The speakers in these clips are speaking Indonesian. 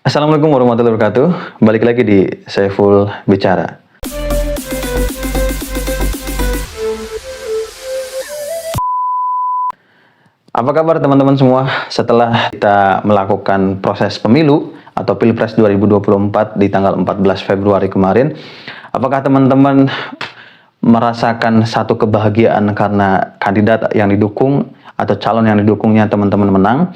Assalamualaikum warahmatullahi wabarakatuh. Balik lagi di Saiful Bicara. Apa kabar teman-teman semua? Setelah kita melakukan proses pemilu atau Pilpres 2024 di tanggal 14 Februari kemarin, apakah teman-teman merasakan satu kebahagiaan karena kandidat yang didukung atau calon yang didukungnya teman-teman menang?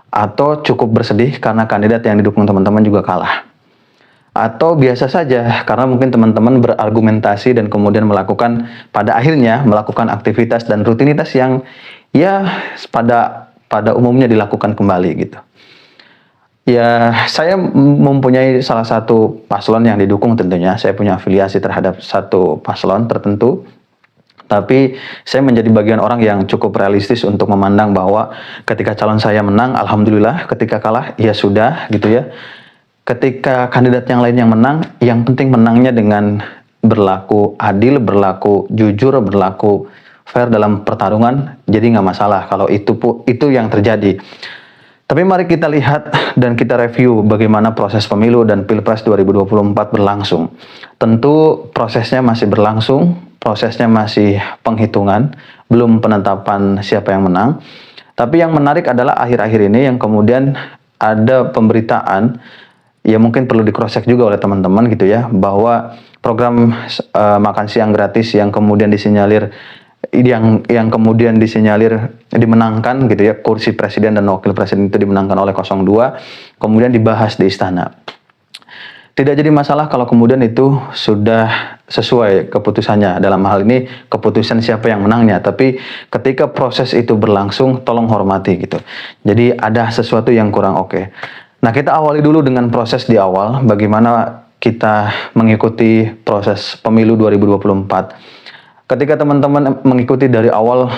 Atau cukup bersedih karena kandidat yang didukung teman-teman juga kalah? Atau biasa saja karena mungkin teman-teman berargumentasi dan kemudian pada akhirnya melakukan aktivitas dan rutinitas yang ya pada umumnya dilakukan kembali gitu. Ya, saya mempunyai salah satu paslon yang didukung tentunya. Saya punya afiliasi terhadap satu paslon tertentu. Tapi saya menjadi bagian orang yang cukup realistis untuk memandang bahwa ketika calon saya menang, alhamdulillah. Ketika kalah, ya sudah gitu ya. Ketika kandidat yang lain yang menang, yang penting menangnya dengan berlaku adil, berlaku jujur, berlaku fair dalam pertarungan. Jadi nggak masalah kalau itu yang terjadi. Tapi mari kita lihat dan kita review bagaimana proses pemilu dan Pilpres 2024 berlangsung. Tentu prosesnya masih berlangsung, prosesnya masih penghitungan, belum penetapan siapa yang menang. Tapi yang menarik adalah akhir-akhir ini yang kemudian ada pemberitaan, ya mungkin perlu di-cross-check juga oleh teman-teman gitu ya, bahwa program makan siang gratis yang kemudian disinyalir dimenangkan gitu ya, kursi presiden dan wakil presiden itu dimenangkan oleh 02, kemudian dibahas di istana. Tidak jadi masalah kalau kemudian itu sudah sesuai keputusannya. Dalam hal ini keputusan siapa yang menangnya. Tapi ketika proses itu berlangsung, tolong hormati gitu. Jadi ada sesuatu yang kurang oke. Nah, kita awali dulu dengan proses di awal. Bagaimana kita mengikuti proses pemilu 2024. Ketika teman-teman mengikuti dari awal,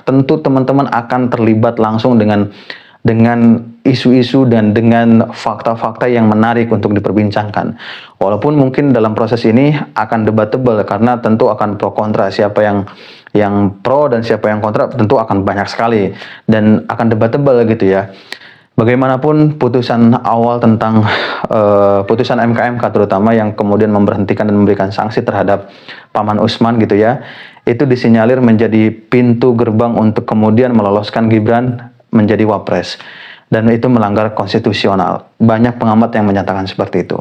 tentu teman-teman akan terlibat langsung dengan isu-isu dan dengan fakta-fakta yang menarik untuk diperbincangkan. Walaupun mungkin dalam proses ini akan debatable karena tentu akan pro kontra, siapa yang pro dan siapa yang kontra tentu akan banyak sekali dan akan debatable gitu ya. Bagaimanapun putusan awal tentang putusan MK terutama yang kemudian memberhentikan dan memberikan sanksi terhadap Paman Usman gitu ya, itu disinyalir menjadi pintu gerbang untuk kemudian meloloskan Gibran menjadi wapres, dan itu melanggar konstitusional. Banyak pengamat yang menyatakan seperti itu.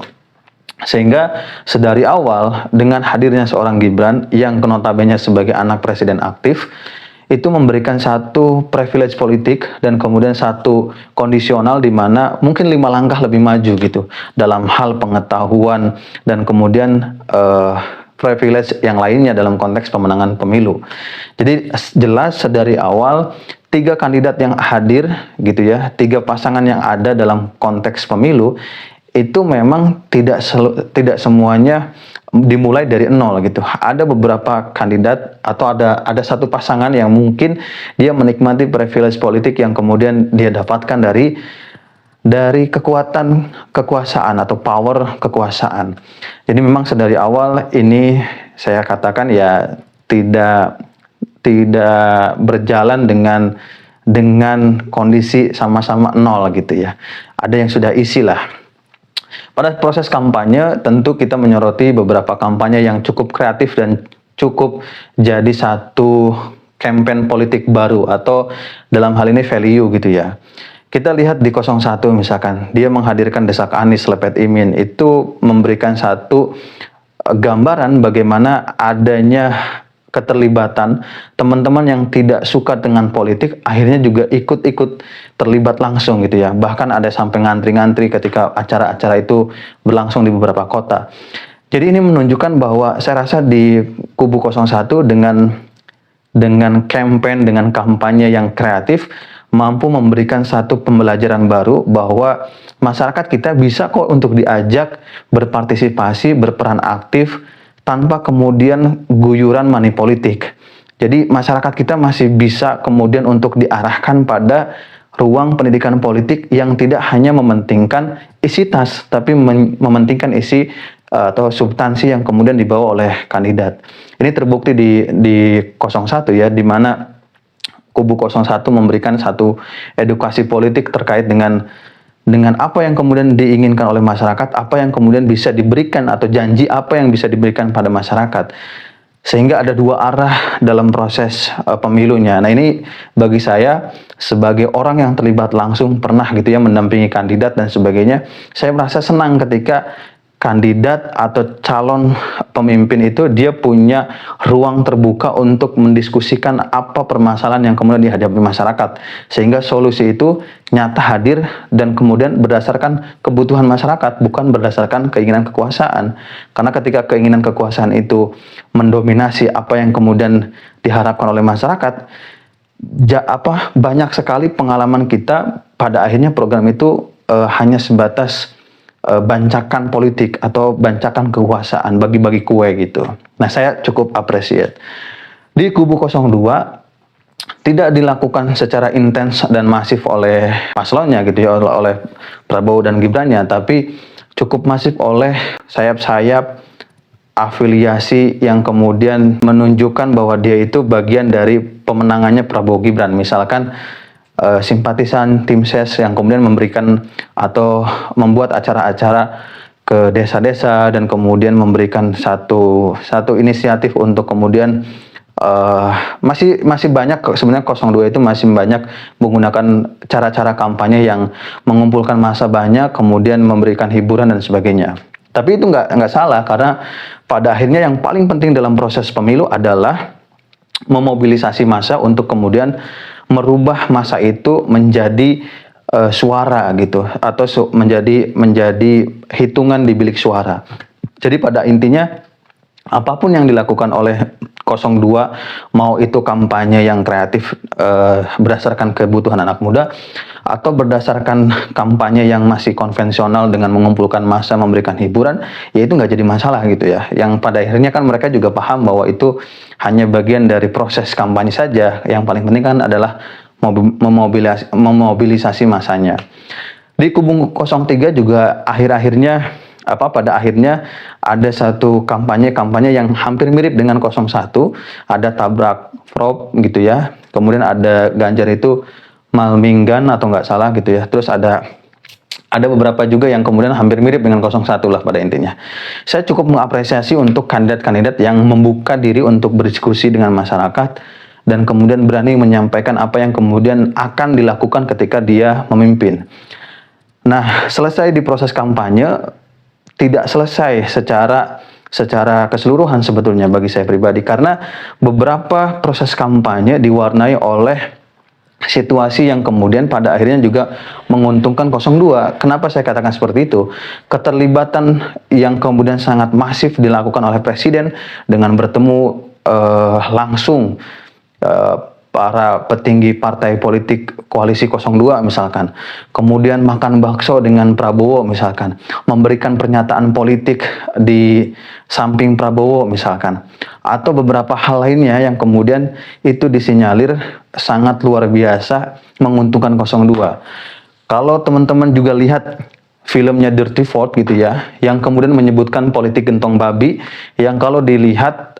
Sehingga sedari awal dengan hadirnya seorang Gibran yang notabene sebagai anak presiden aktif, itu memberikan satu privilege politik dan kemudian satu kondisional di mana mungkin 5 langkah lebih maju gitu dalam hal pengetahuan dan kemudian privilege yang lainnya dalam konteks pemenangan pemilu. Jadi jelas sedari awal 3 kandidat yang hadir gitu ya, 3 pasangan yang ada dalam konteks pemilu itu memang tidak semuanya dimulai dari nol gitu. Ada beberapa kandidat atau ada satu pasangan yang mungkin dia menikmati privilege politik yang kemudian dia dapatkan dari kekuatan kekuasaan atau power kekuasaan. Jadi memang sedari awal ini saya katakan ya tidak berjalan dengan kondisi sama-sama nol gitu ya. Ada yang sudah isi lah. Pada proses kampanye tentu kita menyoroti beberapa kampanye yang cukup kreatif dan cukup jadi satu campaign politik baru atau dalam hal ini value gitu ya. Kita lihat di 01 misalkan, dia menghadirkan Desak Anies Lepet Imin, itu memberikan satu gambaran bagaimana adanya keterlibatan teman-teman yang tidak suka dengan politik akhirnya juga ikut terlibat langsung gitu ya. Bahkan ada sampai ngantri-ngantri ketika acara-acara itu berlangsung di beberapa kota. Jadi ini menunjukkan bahwa saya rasa di kubu 01 dengan campaign, dengan kampanye yang kreatif mampu memberikan satu pembelajaran baru bahwa masyarakat kita bisa kok untuk diajak berpartisipasi, berperan aktif tanpa kemudian guyuran money politik. Jadi masyarakat kita masih bisa kemudian untuk diarahkan pada ruang pendidikan politik yang tidak hanya mementingkan isi tas, tapi mementingkan isi atau substansi yang kemudian dibawa oleh kandidat. Ini terbukti di 01 ya, di mana kubu 01 memberikan satu edukasi politik terkait dengan dengan apa yang kemudian diinginkan oleh masyarakat, apa yang kemudian bisa diberikan atau janji apa yang bisa diberikan pada masyarakat. Sehingga ada dua arah dalam proses pemilunya. Nah, ini bagi saya sebagai orang yang terlibat langsung pernah gitu ya mendampingi kandidat dan sebagainya, saya merasa senang ketika kandidat atau calon pemimpin itu dia punya ruang terbuka untuk mendiskusikan apa permasalahan yang kemudian dihadapi masyarakat, sehingga solusi itu nyata hadir dan kemudian berdasarkan kebutuhan masyarakat, bukan berdasarkan keinginan kekuasaan. Karena ketika keinginan kekuasaan itu mendominasi apa yang kemudian diharapkan oleh masyarakat, banyak sekali pengalaman kita pada akhirnya program itu hanya sebatas bancakan politik atau bancakan kekuasaan, bagi-bagi kue gitu. Nah, saya cukup appreciate. Di kubu 02 tidak dilakukan secara intens dan masif oleh paslonnya gitu ya, oleh Prabowo dan Gibrannya, tapi cukup masif oleh sayap-sayap afiliasi yang kemudian menunjukkan bahwa dia itu bagian dari pemenangannya Prabowo Gibran. Misalkan simpatisan tim ses yang kemudian memberikan atau membuat acara-acara ke desa-desa dan kemudian memberikan satu inisiatif untuk kemudian masih banyak sebenarnya 02 itu masih banyak menggunakan cara-cara kampanye yang mengumpulkan massa banyak, kemudian memberikan hiburan dan sebagainya. Tapi itu nggak salah, karena pada akhirnya yang paling penting dalam proses pemilu adalah memobilisasi massa untuk kemudian merubah massa itu menjadi suara gitu, atau menjadi hitungan di bilik suara. Jadi pada intinya apapun yang dilakukan oleh 02, mau itu kampanye yang kreatif berdasarkan kebutuhan anak muda, atau berdasarkan kampanye yang masih konvensional dengan mengumpulkan massa memberikan hiburan, ya itu nggak jadi masalah gitu ya. Yang pada akhirnya kan mereka juga paham bahwa itu hanya bagian dari proses kampanye saja. Yang paling penting kan adalah memobilisasi massanya. Di kubu 03 juga pada akhirnya ada satu kampanye yang hampir mirip dengan 01, ada tabrak prop gitu ya. Kemudian ada Ganjar itu malminggan atau nggak salah gitu ya. Terus ada beberapa juga yang kemudian hampir mirip dengan 01 lah pada intinya. Saya cukup mengapresiasi untuk kandidat-kandidat yang membuka diri untuk berdiskusi dengan masyarakat dan kemudian berani menyampaikan apa yang kemudian akan dilakukan ketika dia memimpin. Nah, selesai di proses kampanye, tidak selesai secara keseluruhan sebetulnya bagi saya pribadi, karena beberapa proses kampanye diwarnai oleh situasi yang kemudian pada akhirnya juga menguntungkan 02. Kenapa saya katakan seperti itu? Keterlibatan yang kemudian sangat masif dilakukan oleh Presiden dengan bertemu langsung para petinggi partai politik koalisi 02 misalkan, kemudian makan bakso dengan Prabowo misalkan, memberikan pernyataan politik di samping Prabowo misalkan, atau beberapa hal lainnya yang kemudian itu disinyalir sangat luar biasa menguntungkan 02. Kalau teman-teman juga lihat filmnya Dirty Ford gitu ya, yang kemudian menyebutkan politik gentong babi, yang kalau dilihat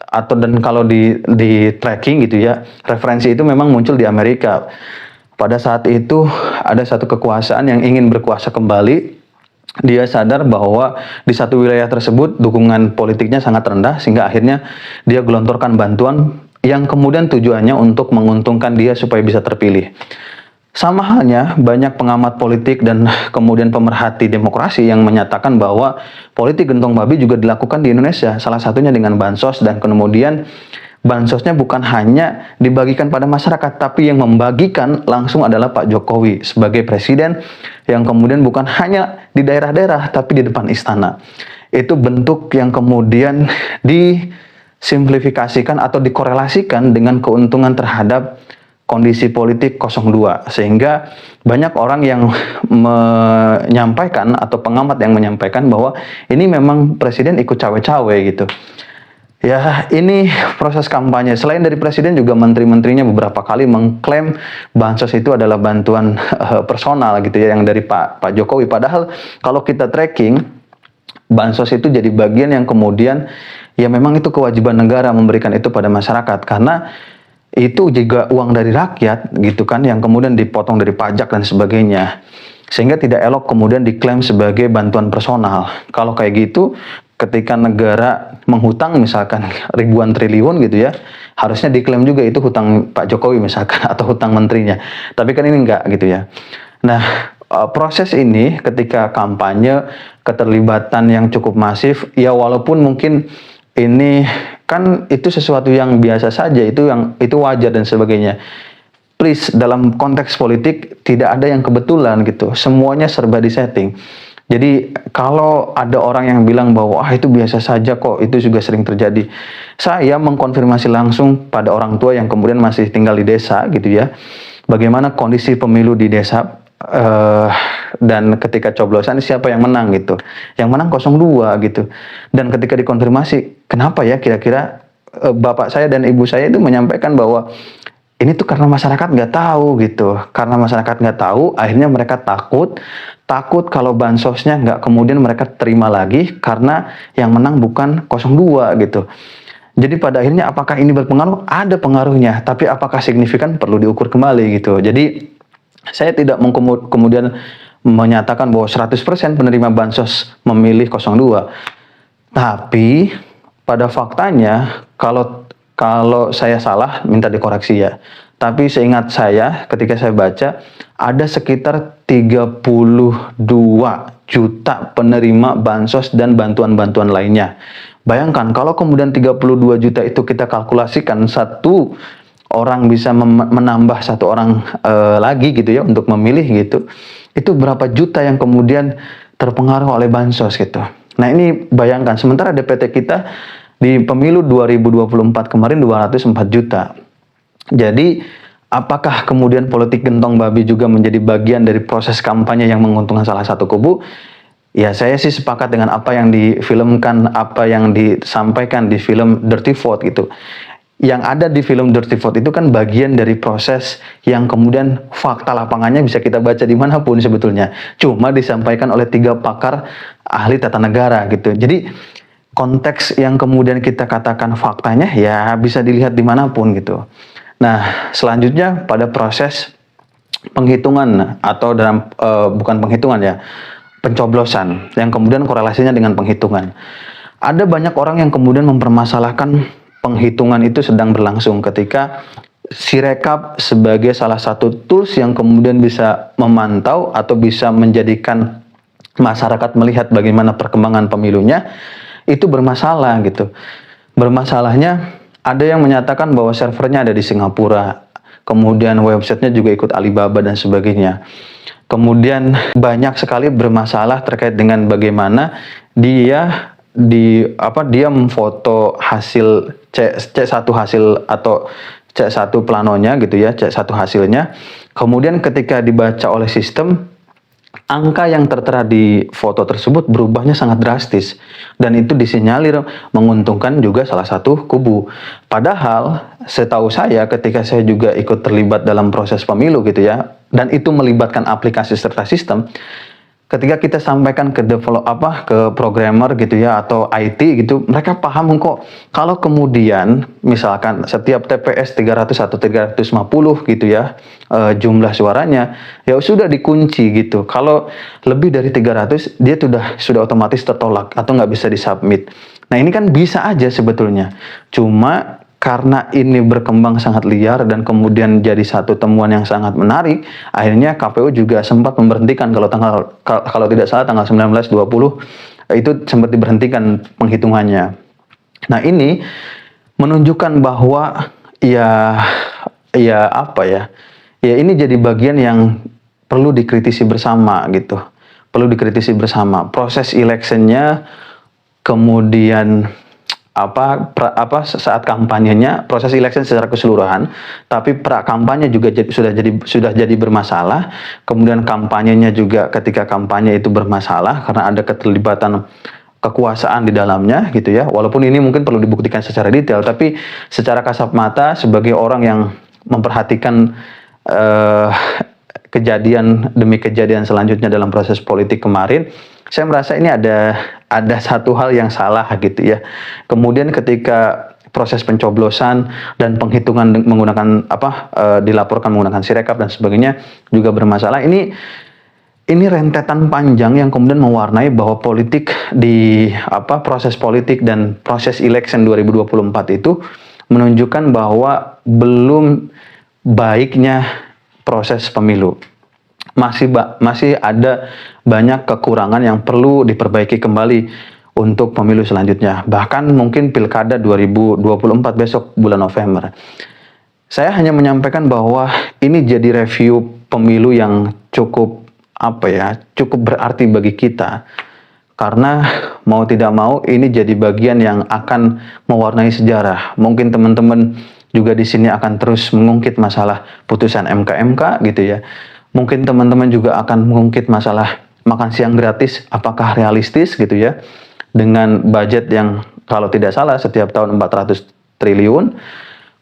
kalau di tracking gitu ya, referensi itu memang muncul di Amerika. Pada saat itu ada satu kekuasaan yang ingin berkuasa kembali. Dia sadar bahwa di satu wilayah tersebut dukungan politiknya sangat rendah, sehingga akhirnya dia gelontorkan bantuan yang kemudian tujuannya untuk menguntungkan dia supaya bisa terpilih. Sama halnya banyak pengamat politik dan kemudian pemerhati demokrasi yang menyatakan bahwa politik gentong babi juga dilakukan di Indonesia, salah satunya dengan bansos, dan kemudian bansosnya bukan hanya dibagikan pada masyarakat, tapi yang membagikan langsung adalah Pak Jokowi sebagai presiden, yang kemudian bukan hanya di daerah-daerah tapi di depan istana. Itu bentuk yang kemudian disimplifikasikan atau dikorelasikan dengan keuntungan terhadap kondisi politik 02, sehingga banyak orang yang menyampaikan atau pengamat yang menyampaikan bahwa ini memang presiden ikut cawe-cawe gitu. Ya, ini proses kampanye. Selain dari presiden juga menteri-menterinya beberapa kali mengklaim bansos itu adalah bantuan personal gitu ya, yang dari Pak Jokowi. Padahal kalau kita tracking, bansos itu jadi bagian yang kemudian ya memang itu kewajiban negara memberikan itu pada masyarakat, karena itu juga uang dari rakyat gitu kan, yang kemudian dipotong dari pajak dan sebagainya. sehingga tidak elok kemudian diklaim sebagai bantuan personal. Kalau kayak gitu, ketika negara menghutang misalkan ribuan triliun gitu ya, harusnya diklaim juga itu hutang Pak Jokowi misalkan atau hutang menterinya. Tapi kan ini enggak gitu ya. Nah, proses ini ketika kampanye, keterlibatan yang cukup masif, ya walaupun mungkin ini kan itu sesuatu yang biasa saja, itu wajar dan sebagainya. Please, dalam konteks politik tidak ada yang kebetulan gitu. Semuanya serba disetting. Jadi kalau ada orang yang bilang bahwa itu biasa saja kok, itu juga sering terjadi. Saya mengkonfirmasi langsung pada orang tua yang kemudian masih tinggal di desa gitu ya. Bagaimana kondisi pemilu di desa, dan ketika coblosan siapa yang menang gitu. Yang menang 02 gitu. Dan ketika dikonfirmasi, kenapa ya kira-kira bapak saya dan ibu saya itu menyampaikan bahwa ini tuh karena masyarakat nggak tahu gitu. Karena masyarakat nggak tahu, akhirnya mereka takut kalau bansosnya nggak kemudian mereka terima lagi karena yang menang bukan 02 gitu. Jadi pada akhirnya apakah ini berpengaruh? Ada pengaruhnya, tapi apakah signifikan perlu diukur kembali gitu. Jadi saya tidak kemudian menyatakan bahwa 100% penerima bansos memilih 02. Tapi pada faktanya kalau saya salah, minta dikoreksi ya. Tapi seingat saya, ketika saya baca, ada sekitar 32 juta penerima bansos dan bantuan-bantuan lainnya. Bayangkan, kalau kemudian 32 juta itu kita kalkulasikan, satu orang bisa menambah satu orang lagi gitu ya, untuk memilih gitu. Itu berapa juta yang kemudian terpengaruh oleh bansos gitu. Nah ini bayangkan, sementara DPT kita di pemilu 2024 kemarin 204 juta. Jadi, apakah kemudian politik gentong babi juga menjadi bagian dari proses kampanye yang menguntungkan salah satu kubu? Ya, saya sih sepakat dengan apa yang difilmkan, apa yang disampaikan di film Dirty Vote gitu. Yang ada di film Dirty Vote itu kan bagian dari proses yang kemudian fakta lapangannya bisa kita baca dimanapun sebetulnya. Cuma disampaikan oleh 3 pakar ahli tata negara gitu. Jadi, konteks yang kemudian kita katakan faktanya ya bisa dilihat dimanapun gitu. Nah, selanjutnya pada proses penghitungan atau dalam bukan penghitungan ya, pencoblosan yang kemudian korelasinya dengan penghitungan. Ada banyak orang yang kemudian mempermasalahkan penghitungan itu sedang berlangsung ketika Sirekap sebagai salah satu tools yang kemudian bisa memantau atau bisa menjadikan masyarakat melihat bagaimana perkembangan pemilunya itu bermasalah gitu. Bermasalahnya ada yang menyatakan bahwa servernya ada di Singapura, kemudian websitenya juga ikut Alibaba dan sebagainya. Kemudian banyak sekali bermasalah terkait dengan bagaimana dia memfoto hasil C1 hasil atau C1 planonya gitu ya, C1 hasilnya. Kemudian ketika dibaca oleh sistem, angka yang tertera di foto tersebut berubahnya sangat drastis dan itu disinyalir menguntungkan juga salah satu kubu. Padahal setahu saya ketika saya juga ikut terlibat dalam proses pemilu gitu ya, dan itu melibatkan aplikasi serta sistem, ketika kita sampaikan ke ke programmer gitu ya atau IT gitu, mereka paham kok kalau kemudian misalkan setiap TPS 300 atau 350 gitu ya jumlah suaranya ya sudah dikunci gitu. Kalau lebih dari 300 dia sudah otomatis tertolak atau nggak bisa disubmit. Nah ini kan bisa aja sebetulnya. Cuma karena ini berkembang sangat liar dan kemudian jadi satu temuan yang sangat menarik, akhirnya KPU juga sempat memberhentikan kalau tidak salah tanggal 19-20 itu sempat diberhentikan penghitungannya. Nah, ini menunjukkan bahwa ya apa ya? Ya ini jadi bagian yang perlu dikritisi bersama gitu. Perlu dikritisi bersama. Proses electionnya kemudian saat kampanyenya, proses election secara keseluruhan, tapi pra kampanye juga sudah jadi bermasalah. Kemudian kampanyenya juga ketika kampanye itu bermasalah karena ada keterlibatan kekuasaan di dalamnya gitu ya. Walaupun ini mungkin perlu dibuktikan secara detail, tapi secara kasat mata sebagai orang yang memperhatikan kejadian demi kejadian selanjutnya dalam proses politik kemarin, saya merasa ini ada satu hal yang salah gitu ya. Kemudian ketika proses pencoblosan dan penghitungan menggunakan dilaporkan menggunakan Sirekap dan sebagainya juga bermasalah. Ini ini rentetan panjang yang kemudian mewarnai bahwa politik di proses politik dan proses election 2024 itu menunjukkan bahwa belum baiknya proses pemilu. Masih ada banyak kekurangan yang perlu diperbaiki kembali untuk pemilu selanjutnya. Bahkan mungkin pilkada 2024 besok bulan November. Saya hanya menyampaikan bahwa ini jadi review pemilu yang cukup berarti bagi kita. Karena mau tidak mau ini jadi bagian yang akan mewarnai sejarah. Mungkin teman-teman juga di sini akan terus mengungkit masalah putusan MK gitu ya. Mungkin teman-teman juga akan mengungkit masalah makan siang gratis, apakah realistis gitu ya. Dengan budget yang kalau tidak salah setiap tahun 400 triliun.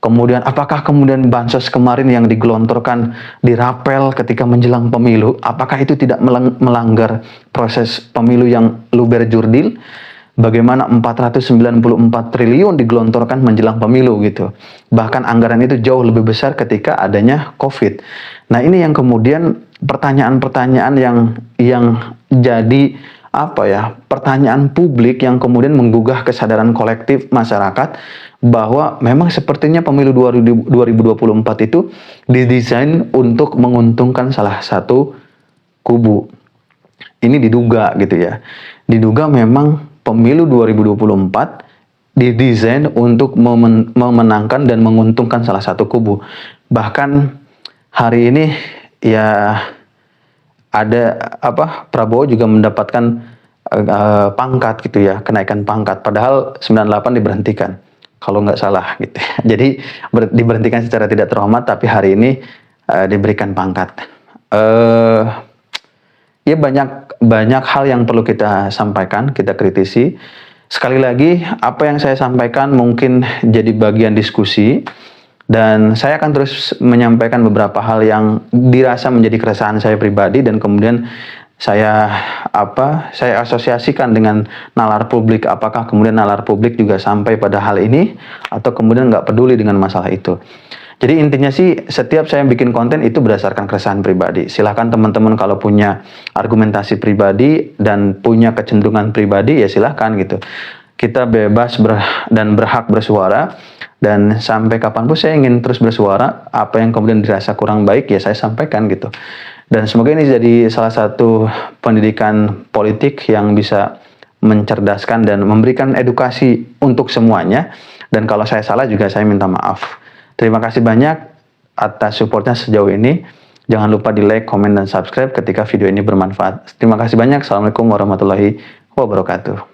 Kemudian apakah kemudian bansos kemarin yang digelontorkan dirapel ketika menjelang pemilu, apakah itu tidak melanggar proses pemilu yang luber jurdil? Bagaimana 494 triliun digelontorkan menjelang pemilu gitu. Bahkan anggaran itu jauh lebih besar ketika adanya COVID. Nah, ini yang kemudian pertanyaan-pertanyaan yang jadi pertanyaan publik yang kemudian menggugah kesadaran kolektif masyarakat bahwa memang sepertinya pemilu 2024 itu didesain untuk menguntungkan salah satu kubu. Ini diduga gitu ya. Diduga memang pemilu 2024 didesain untuk memenangkan dan menguntungkan salah satu kubu. Bahkan hari ini ya ada Prabowo juga mendapatkan pangkat gitu ya, kenaikan pangkat. Padahal 98 diberhentikan. Kalau nggak salah gitu. Jadi diberhentikan secara tidak terhormat, tapi hari ini diberikan pangkat. Ya banyak hal yang perlu kita sampaikan, kita kritisi. Sekali lagi, apa yang saya sampaikan mungkin jadi bagian diskusi, dan saya akan terus menyampaikan beberapa hal yang dirasa menjadi keresahan saya pribadi, dan kemudian saya asosiasikan dengan nalar publik. Apakah kemudian nalar publik juga sampai pada hal ini atau kemudian nggak peduli dengan masalah itu. Jadi intinya sih setiap saya bikin konten itu berdasarkan keresahan pribadi. Silahkan teman-teman kalau punya argumentasi pribadi dan punya kecenderungan pribadi ya silahkan gitu. Kita bebas dan berhak bersuara, dan sampai kapanpun saya ingin terus bersuara. Apa yang kemudian dirasa kurang baik ya saya sampaikan gitu. Dan semoga ini jadi salah satu pendidikan politik yang bisa mencerdaskan dan memberikan edukasi untuk semuanya. Dan kalau saya salah juga saya minta maaf. Terima kasih banyak atas supportnya sejauh ini. Jangan lupa di like, komen, dan subscribe ketika video ini bermanfaat. Terima kasih banyak. Assalamualaikum warahmatullahi wabarakatuh.